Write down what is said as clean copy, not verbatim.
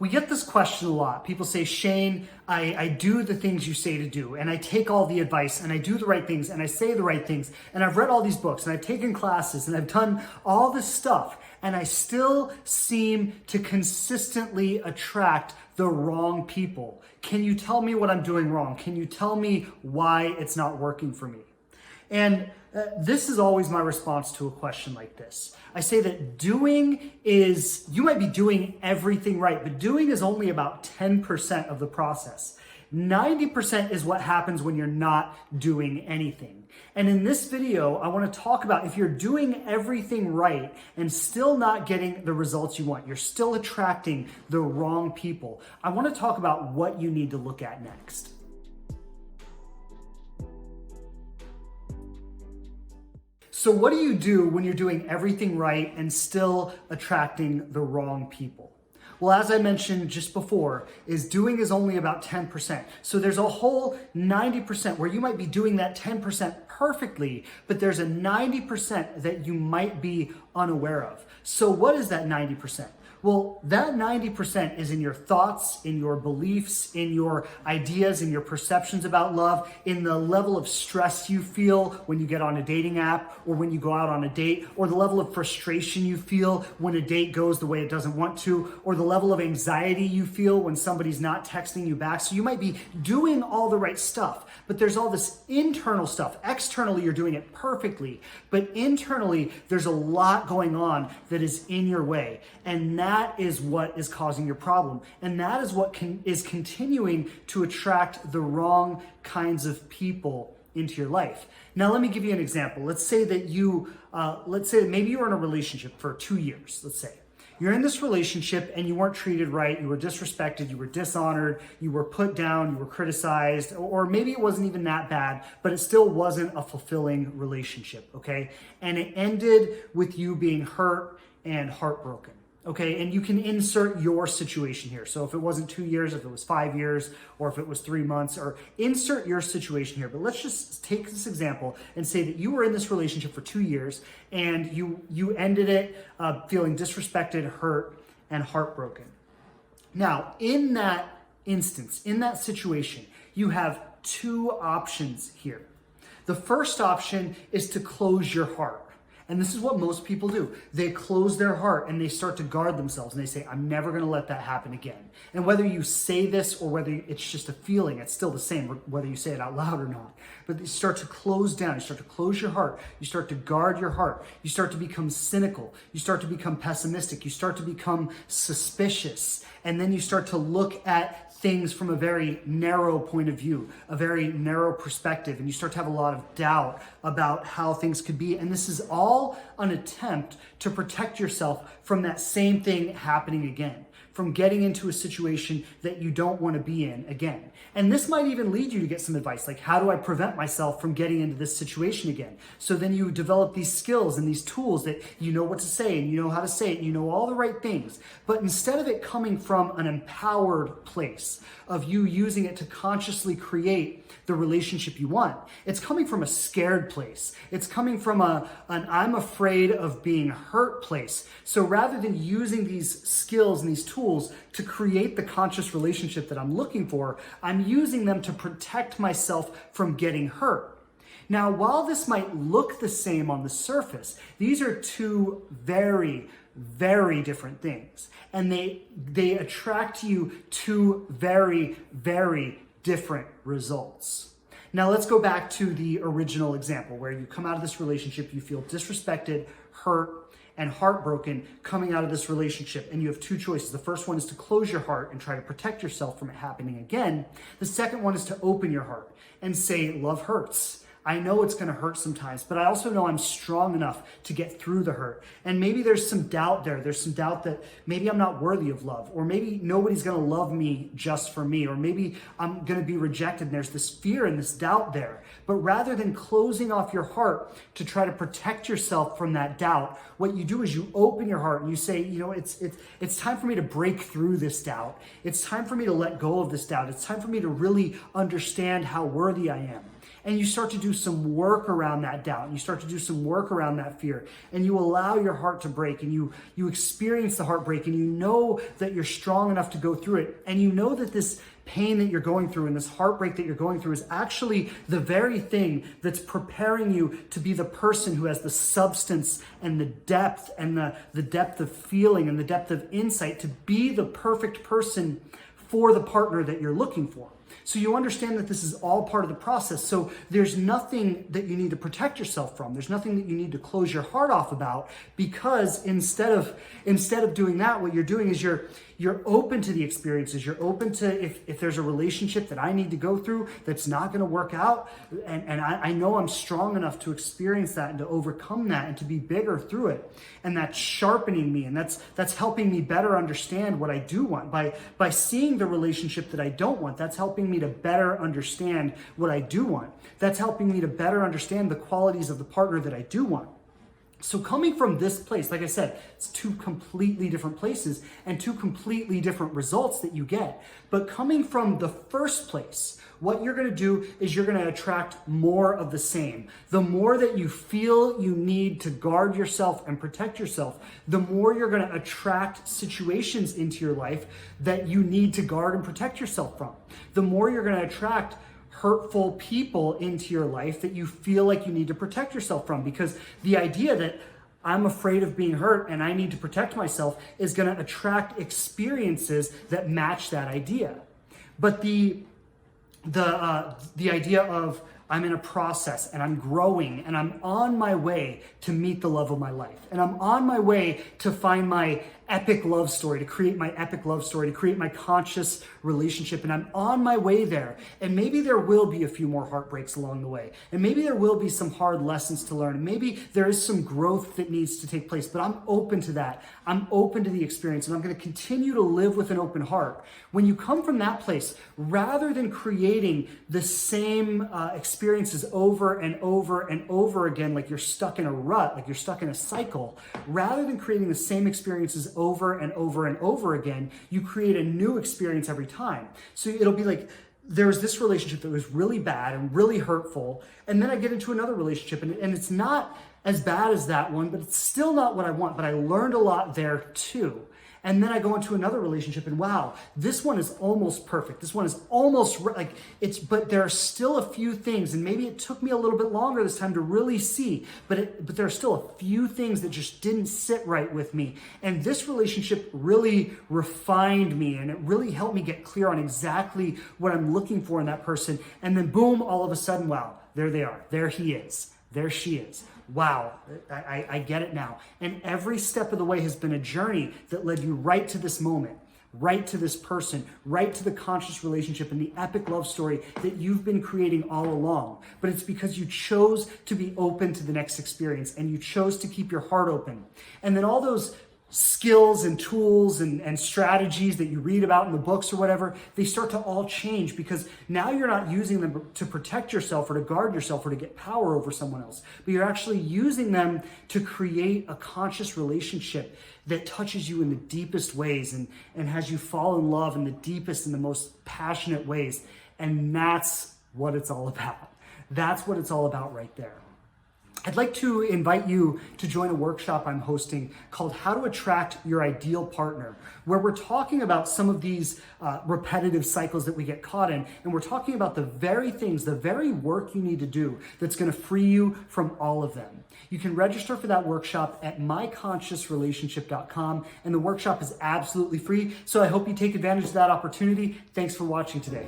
We get this question a lot. People say, Shane, I do the things you say to do, and I take all the advice, and I do the right things, and I say the right things, and I've read all these books, and I've taken classes, and I've done all this stuff, and I still seem to consistently attract the wrong people. Can you tell me what I'm doing wrong? Can you tell me why it's not working for me? And this is always my response to a question like this. I say that you might be doing everything right, but doing is only about 10% of the process. 90% is what happens when you're not doing anything. And in this video, I want to talk about if you're doing everything right and still not getting the results you want, you're still attracting the wrong people. I want to talk about what you need to look at next. So what do you do when you're doing everything right and still attracting the wrong people? Well, as I mentioned just before, doing is only about 10%. So there's a whole 90% where you might be doing that 10% perfectly, but there's a 90% that you might be unaware of. So what is that 90%? Well, that 90% is in your thoughts, in your beliefs, in your ideas, in your perceptions about love, in the level of stress you feel when you get on a dating app or when you go out on a date, or the level of frustration you feel when a date goes the way it doesn't want to, or the level of anxiety you feel when somebody's not texting you back. So you might be doing all the right stuff, but there's all this internal stuff. Externally, you're doing it perfectly, but internally, there's a lot going on that is in your way. And that is what is causing your problem. And that is what is continuing to attract the wrong kinds of people into your life. Now, let me give you an example. Let's say that maybe you were in a relationship for 2 years, let's say. You're in this relationship and you weren't treated right, you were disrespected, you were dishonored, you were put down, you were criticized, or maybe it wasn't even that bad, but it still wasn't a fulfilling relationship, okay? And it ended with you being hurt and heartbroken. Okay, and you can insert your situation here. So if it wasn't 2 years, if it was 5 years, or if it was 3 months, or insert your situation here. But let's just take this example and say that you were in this relationship for 2 years and you ended it feeling disrespected, hurt, and heartbroken. Now, in that instance, in that situation, you have two options here. The first option is to close your heart. And this is what most people do. They close their heart and they start to guard themselves and they say, I'm never going to let that happen again. And whether you say this or whether it's just a feeling, it's still the same, whether you say it out loud or not. But you start to close down. You start to close your heart. You start to guard your heart. You start to become cynical. You start to become pessimistic. You start to become suspicious. And then you start to look at things from a very narrow point of view, a very narrow perspective, and you start to have a lot of doubt about how things could be. And this is all an attempt to protect yourself from that same thing happening again, from getting into a situation that you don't want to be in again. And this might even lead you to get some advice, like how do I prevent myself from getting into this situation again? So then you develop these skills and these tools that you know what to say and you know how to say it and you know all the right things. But instead of it coming from an empowered place of you using it to consciously create the relationship you want, it's coming from a scared place. It's coming from an I'm afraid of being hurt place. So rather than using these skills and these tools to create the conscious relationship that I'm looking for, I'm using them to protect myself from getting hurt. Now, while this might look the same on the surface, these are two very, very different things. And they attract you to very, very different results. Now let's go back to the original example where you come out of this relationship, you feel disrespected, hurt, and heartbroken coming out of this relationship, and you have two choices. The first one is to close your heart and try to protect yourself from it happening again. The second one is to open your heart and say, love hurts. I know it's going to hurt sometimes, but I also know I'm strong enough to get through the hurt. And maybe there's some doubt there. There's some doubt that maybe I'm not worthy of love, or maybe nobody's going to love me just for me, or maybe I'm going to be rejected. And there's this fear and this doubt there. But rather than closing off your heart to try to protect yourself from that doubt, what you do is you open your heart and you say, you know, it's time for me to break through this doubt. It's time for me to let go of this doubt. It's time for me to really understand how worthy I am. And you start to do some work around that doubt. You start to do some work around that fear. And you allow your heart to break, and you experience the heartbreak, and you know that you're strong enough to go through it. And you know that this pain that you're going through and this heartbreak that you're going through is actually the very thing that's preparing you to be the person who has the substance and the depth and the depth of feeling and the depth of insight to be the perfect person for the partner that you're looking for. So you understand that this is all part of the process. So there's nothing that you need to protect yourself from. There's nothing that you need to close your heart off about, because instead of doing that, what you're doing is you're open to the experiences. You're open to if there's a relationship that I need to go through that's not going to work out, and I know I'm strong enough to experience that and to overcome that and to be bigger through it. And that's sharpening me, and that's helping me better understand what I do want. By seeing the relationship that I don't want, that's helping me to better understand what I do want. That's helping me to better understand the qualities of the partner that I do want. So coming from this place, like I said, it's two completely different places and two completely different results that you get. But coming from the first place, what you're going to do is you're going to attract more of the same. The more that you feel you need to guard yourself and protect yourself, the more you're going to attract situations into your life that you need to guard and protect yourself from. The more you're going to attract hurtful people into your life that you feel like you need to protect yourself from, because the idea that I'm afraid of being hurt and I need to protect myself is going to attract experiences that match that idea. But the idea of I'm in a process and I'm growing and I'm on my way to meet the love of my life, and I'm on my way to find my epic love story, to create my epic love story, to create my conscious relationship, and I'm on my way there. And maybe there will be a few more heartbreaks along the way, and maybe there will be some hard lessons to learn, and maybe there is some growth that needs to take place, but I'm open to that. I'm open to the experience, and I'm going to continue to live with an open heart. When you come from that place, rather than creating the same experiences over and over and over again, like you're stuck in a rut, like you're stuck in a cycle, rather than creating the same experiences over and over and over again, you create a new experience every time. So it'll be like, there's this relationship that was really bad and really hurtful, and then I get into another relationship, and it's not as bad as that one, but it's still not what I want, but I learned a lot there too. And then I go into another relationship, and wow, this one is almost perfect. This one is almost like it's, but there are still a few things, and maybe it took me a little bit longer this time to really see, but there are still a few things that just didn't sit right with me. And this relationship really refined me, and it really helped me get clear on exactly what I'm looking for in that person. And then boom, all of a sudden, wow, there they are. There he is. There she is. Wow, I get it now. And every step of the way has been a journey that led you right to this moment, right to this person, right to the conscious relationship and the epic love story that you've been creating all along. But it's because you chose to be open to the next experience, and you chose to keep your heart open. And then all those skills and tools and strategies that you read about in the books or whatever, they start to all change, because now you're not using them to protect yourself or to guard yourself or to get power over someone else, but you're actually using them to create a conscious relationship that touches you in the deepest ways and has you fall in love in the deepest and the most passionate ways. And that's what it's all about. That's what it's all about right there. I'd like to invite you to join a workshop I'm hosting called How to Attract Your Ideal Partner, where we're talking about some of these repetitive cycles that we get caught in. And we're talking about the very things, the very work you need to do that's going to free you from all of them. You can register for that workshop at myconsciousrelationship.com, and the workshop is absolutely free. So I hope you take advantage of that opportunity. Thanks for watching today.